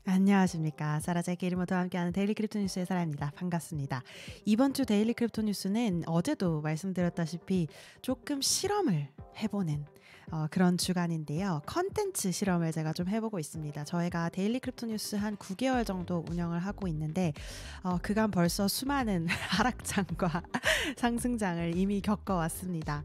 안녕하십니까. 사라제키 이르모토와 함께하는 데일리 크립토 뉴스의 사라입니다. 반갑습니다. 이번 주 데일리 크립토 뉴스는 어제도 말씀드렸다시피 조금 실험을 해보는 그런 주간인데요. 컨텐츠 실험을 제가 좀 해보고 있습니다. 저희가 데일리 크립토 뉴스 한 9개월 정도 운영을 하고 있는데 그간 벌써 수많은 하락장과 상승장을 이미 겪어왔습니다.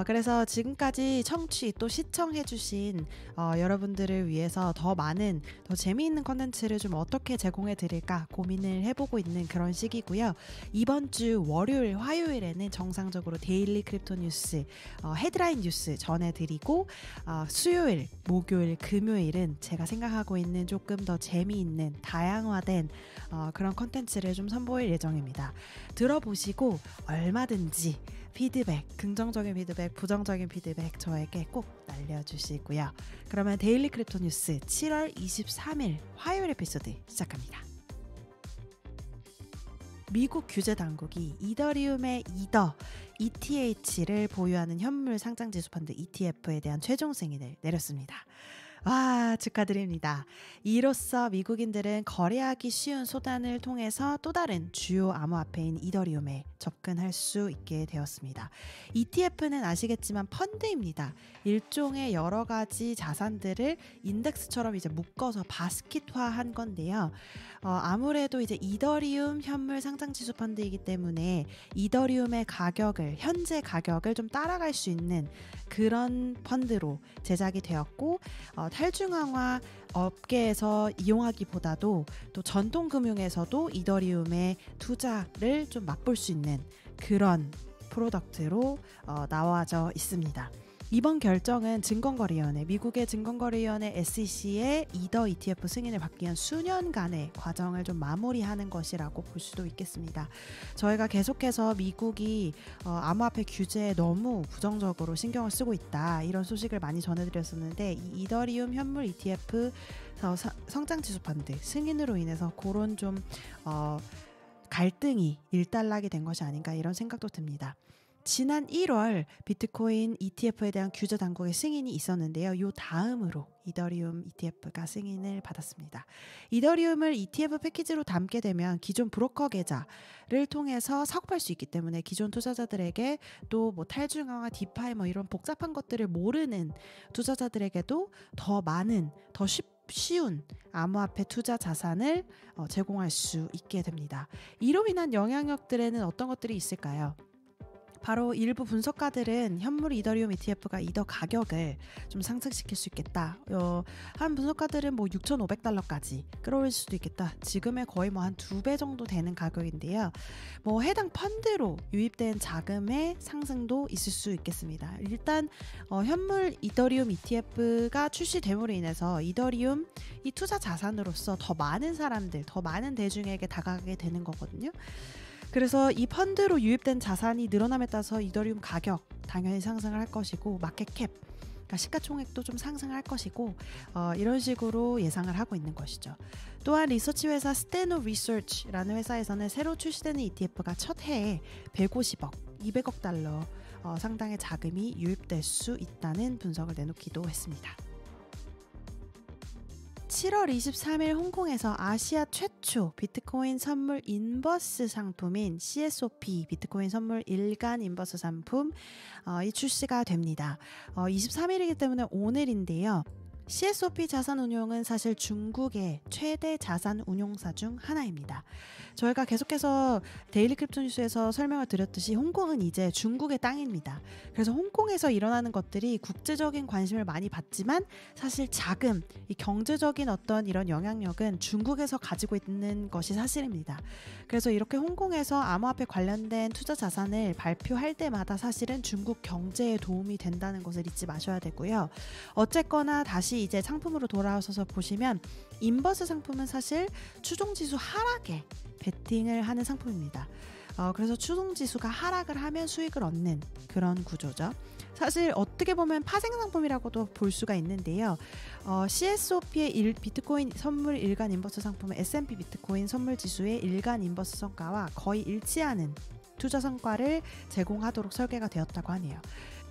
그래서 지금까지 청취 또 시청해주신 여러분들을 위해서 더 많은 더 재미있는 컨텐츠를 좀 어떻게 제공해 드릴까 고민을 해보고 있는 그런 시기고요. 이번 주 월요일 화요일에는 정상적으로 데일리 크립토 뉴스 헤드라인 뉴스 전해드리고 수요일 목요일 금요일은 제가 생각하고 있는 조금 더 재미있는 다양화된 그런 컨텐츠를 좀 선보일 예정입니다. 들어보시고 얼마든지 피드백, 긍정적인 피드백, 부정적인 피드백 저에게 꼭 날려주시고요. 그러면 데일리 크립토 뉴스 7월 23일 화요일 에피소드 시작합니다. 미국 규제 당국이 이더리움의 이더 ETH를 보유하는 현물 상장지수 펀드 ETF에 대한 최종 승인을 내렸습니다. 와, 축하드립니다. 이로써 미국인들은 거래하기 쉬운 수단을 통해서 또 다른 주요 암호화폐인 이더리움에 접근할 수 있게 되었습니다. ETF는 아시겠지만 펀드입니다. 일종의 여러 가지 자산들을 인덱스처럼 이제 묶어서 바스킷화한 건데요. 아무래도 이제 이더리움 현물 상장지수 펀드이기 때문에 이더리움의 가격을 현재 가격을 좀 따라갈 수 있는 그런 펀드로 제작이 되었고 탈중앙화 업계에서 이용하기보다도 또 전통금융에서도 이더리움의 투자를 좀 맛볼 수 있는 그런 프로덕트로 나와져 있습니다. 이번 결정은 증권거래위원회, 미국의 증권거래위원회 SEC의 이더 ETF 승인을 받기 위한 수년간의 과정을 좀 마무리하는 것이라고 볼 수도 있겠습니다. 저희가 계속해서 미국이 암호화폐 규제에 너무 부정적으로 신경을 쓰고 있다 이런 소식을 많이 전해드렸었는데 이 이더리움 현물 ETF 성장지수 펀드 승인으로 인해서 그런 좀 갈등이 일단락이 된 것이 아닌가 이런 생각도 듭니다. 지난 1월 비트코인 ETF에 대한 규제 당국의 승인이 있었는데요. 요 다음으로 이더리움 ETF가 승인을 받았습니다. 이더리움을 ETF 패키지로 담게 되면 기존 브로커 계좌를 통해서 사고팔 수 있기 때문에 기존 투자자들에게 또 뭐 탈중앙화, 디파이 뭐 이런 복잡한 것들을 모르는 투자자들에게도 더 많은, 더 쉬운 암호화폐 투자 자산을 제공할 수 있게 됩니다. 이로 인한 영향력들에는 어떤 것들이 있을까요? 바로 일부 분석가들은 현물 이더리움 ETF가 이더 가격을 좀 상승시킬 수 있겠다. 한 분석가들은 뭐 6,500달러까지 끌어올릴 수도 있겠다. 지금의 거의 뭐 한 2배 정도 되는 가격인데요. 뭐 해당 펀드로 유입된 자금의 상승도 있을 수 있겠습니다. 일단 현물 이더리움 ETF가 출시됨으로 인해서 이더리움 이 투자 자산으로서 더 많은 사람들, 더 많은 대중에게 다가가게 되는 거거든요. 그래서 이 펀드로 유입된 자산이 늘어남에 따라서 이더리움 가격 당연히 상승을 할 것이고 마켓캡, 그러니까 시가총액도 좀 상승할 것이고 이런 식으로 예상을 하고 있는 것이죠. 또한 리서치 회사 스테노 리서치라는 회사에서는 새로 출시되는 ETF가 첫 해에 150억, 200억 달러 상당의 자금이 유입될 수 있다는 분석을 내놓기도 했습니다. 7월 23일 홍콩에서 아시아 최초 비트코인 선물 인버스 상품인 CSOP 비트코인 선물 일간 인버스 상품 이 출시가 됩니다. 23일이기 때문에 오늘인데요. CSOP 자산운용은 사실 중국의 최대 자산운용사 중 하나입니다. 저희가 계속해서 데일리 크립토 뉴스에서 설명을 드렸듯이 홍콩은 이제 중국의 땅입니다. 그래서 홍콩에서 일어나는 것들이 국제적인 관심을 많이 받지만 사실 자금, 이 경제적인 어떤 이런 영향력은 중국에서 가지고 있는 것이 사실입니다. 그래서 이렇게 홍콩에서 암호화폐 관련된 투자 자산을 발표할 때마다 사실은 중국 경제에 도움이 된다는 것을 잊지 마셔야 되고요. 어쨌거나 다시 이제 상품으로 돌아와서 보시면 인버스 상품은 사실 추종지수 하락에 베팅을 하는 상품입니다. 그래서 추종지수가 하락을 하면 수익을 얻는 그런 구조죠. 사실 어떻게 보면 파생상품이라고도 볼 수가 있는데요. CSOP의 비트코인 선물 일간 인버스 상품은 S&P 비트코인 선물 지수의 일간 인버스 성과와 거의 일치하는 투자 성과를 제공하도록 설계가 되었다고 하네요.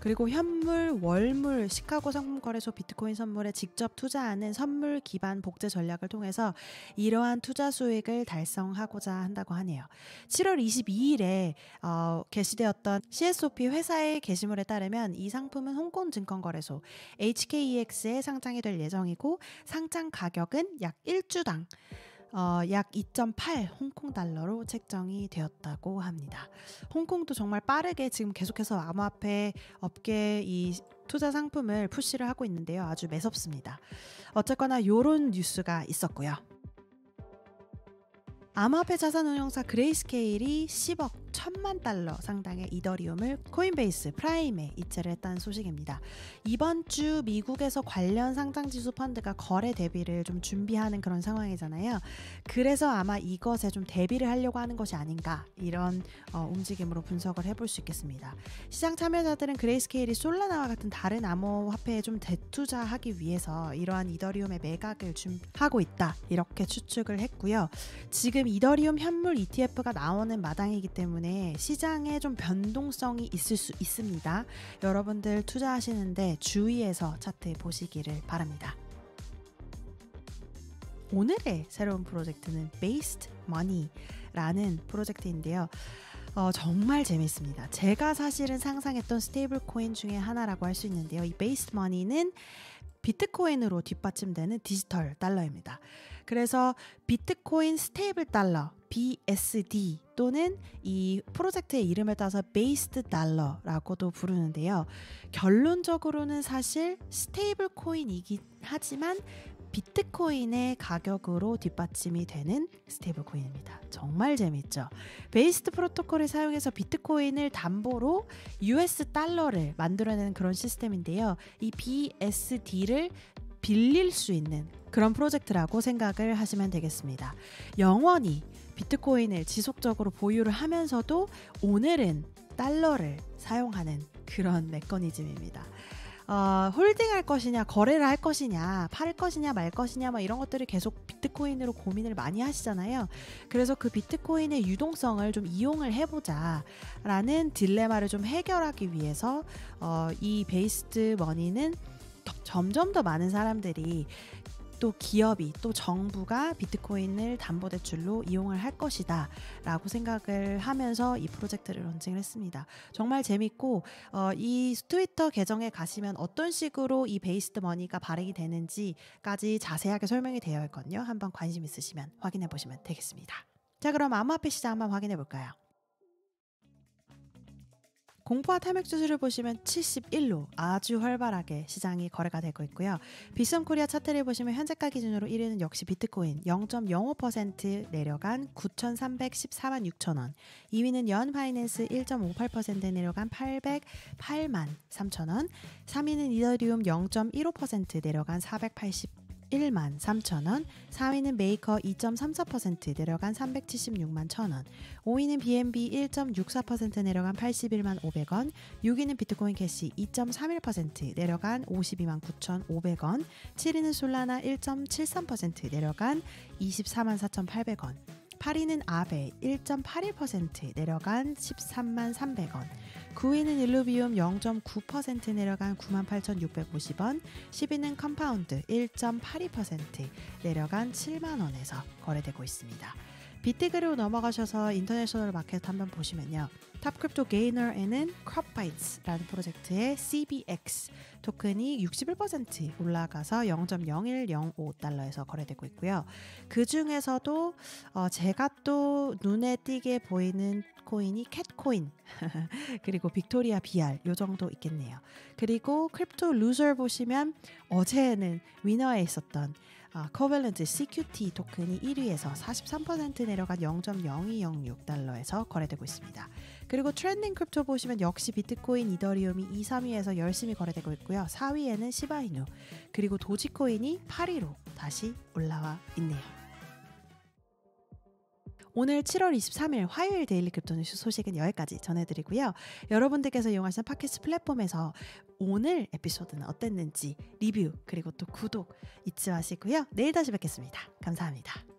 그리고 현물, 월물, 시카고 상품거래소 비트코인 선물에 직접 투자하는 선물 기반 복제 전략을 통해서 이러한 투자 수익을 달성하고자 한다고 하네요. 7월 22일에 게시되었던 CSOP 회사의 게시물에 따르면 이 상품은 홍콩 증권거래소 HKEX에 상장이 될 예정이고 상장 가격은 약 1주당 약 2.8 홍콩 달러로 책정이 되었다고 합니다. 홍콩도 정말 빠르게 지금 계속해서 암호화폐 업계 이 투자 상품을 푸시를 하고 있는데요. 아주 매섭습니다. 어쨌거나 이런 뉴스가 있었고요. 암호화폐 자산운용사 그레이스케일이 10억 1,000만 달러 상당의 이더리움을 코인베이스 프라임에 이체를 했다는 소식입니다. 이번 주 미국에서 관련 상장지수 펀드가 거래 대비를 좀 준비하는 그런 상황이잖아요. 그래서 아마 이것에 좀 대비를 하려고 하는 것이 아닌가 이런 움직임으로 분석을 해볼 수 있겠습니다. 시장 참여자들은 그레이스케일이 솔라나와 같은 다른 암호화폐에 좀 대투자하기 위해서 이러한 이더리움의 매각을 하고 있다 이렇게 추측을 했고요. 지금 이더리움 현물 ETF가 나오는 마당이기 때문에 시장에 좀 변동성이 있을 수 있습니다. 여러분들 투자하시는데 주의해서 차트 보시기를 바랍니다. 오늘의 새로운 프로젝트는 Based Money라는 프로젝트인데요. 정말 재밌습니다. 제가 사실은 상상했던 스테이블 코인 중에 하나라고 할 수 있는데요. 이 Based Money는 비트코인으로 뒷받침되는 디지털 달러입니다. 그래서 비트코인 스테이블 달러 BSD 또는 이 프로젝트의 이름을 따서 베이스드 달러라고도 부르는데요. 결론적으로는 사실 스테이블 코인이긴 하지만 비트코인의 가격으로 뒷받침이 되는 스테이블 코인입니다. 정말 재밌죠? 베이스드 프로토콜을 사용해서 비트코인을 담보로 US 달러를 만들어내는 그런 시스템인데요. 이 BSD를 빌릴 수 있는 그런 프로젝트라고 생각을 하시면 되겠습니다. 영원히 비트코인을 지속적으로 보유를 하면서도 오늘은 달러를 사용하는 그런 메커니즘입니다. 홀딩할 것이냐, 거래를 할 것이냐, 팔 것이냐, 말 것이냐, 뭐 이런 것들을 계속 비트코인으로 고민을 많이 하시잖아요. 그래서 그 비트코인의 유동성을 좀 이용을 해보자라는 딜레마를 좀 해결하기 위해서 이 베이스드 머니는 점점 더 많은 사람들이 또 기업이 또 정부가 비트코인을 담보대출로 이용을 할 것이다 라고 생각을 하면서 이 프로젝트를 런칭을 했습니다. 정말 재밌고 이 트위터 계정에 가시면 어떤 식으로 이 베이스드 머니가 발행이 되는지까지 자세하게 설명이 되어 있거든요. 한번 관심 있으시면 확인해 보시면 되겠습니다. 자, 그럼 암호화폐 시장 한번 확인해 볼까요? 공포와 탐욕 지수를 보시면 71로 아주 활발하게 시장이 거래가 되고 있고요. 빗썸코리아 차트를 보시면 현재가 기준으로 1위는 역시 비트코인 0.05% 내려간 9,314만 6천 원. 2위는 연파이낸스 1.58% 내려간 808만 3천 원. 3위는 이더리움 0.15% 내려간 481만 3천 원. 4위는 메이커 2.34% 내려간 376만 1천 원. 5위는 BNB 1.64% 내려간 81만 500원. 6위는 비트코인 캐시 2.31% 내려간 52만 9,500원. 7위는 솔라나 1.73% 내려간 24만 4,800원. 8위는 아베 1.81% 내려간 13만 300원. 9위는 일루비움 0.9% 내려간 98,650원. 10위는 컴파운드 1.82% 내려간 7만원에서 거래되고 있습니다. 비트그리로 넘어가셔서 인터내셔널 마켓 한번 보시면요. 탑크립토 게이너에는 크롭바이츠라는 프로젝트의 CBX 토큰이 61% 올라가서 0.0105달러에서 거래되고 있고요. 그 중에서도 제가 또 눈에 띄게 보이는 코인이 캣코인 그리고 빅토리아 BR 요 정도 있겠네요. 그리고 크립토 루저 보시면 어제는 위너에 있었던 코밸런트 CQT 토큰이 1위에서 43% 내려간 0.0206달러에서 거래되고 있습니다. 그리고 트렌딩 크립토 보시면 역시 비트코인, 이더리움이 2, 3위에서 열심히 거래되고 있고요. 4위에는 시바이누 그리고 도지코인이 8위로 다시 올라와 있네요. 오늘 7월 23일 화요일 데일리 크립토 뉴스 소식은 여기까지 전해드리고요. 여러분들께서 이용하시는 팟캐스트 플랫폼에서 오늘 에피소드는 어땠는지 리뷰 그리고 또 구독 잊지 마시고요. 내일 다시 뵙겠습니다. 감사합니다.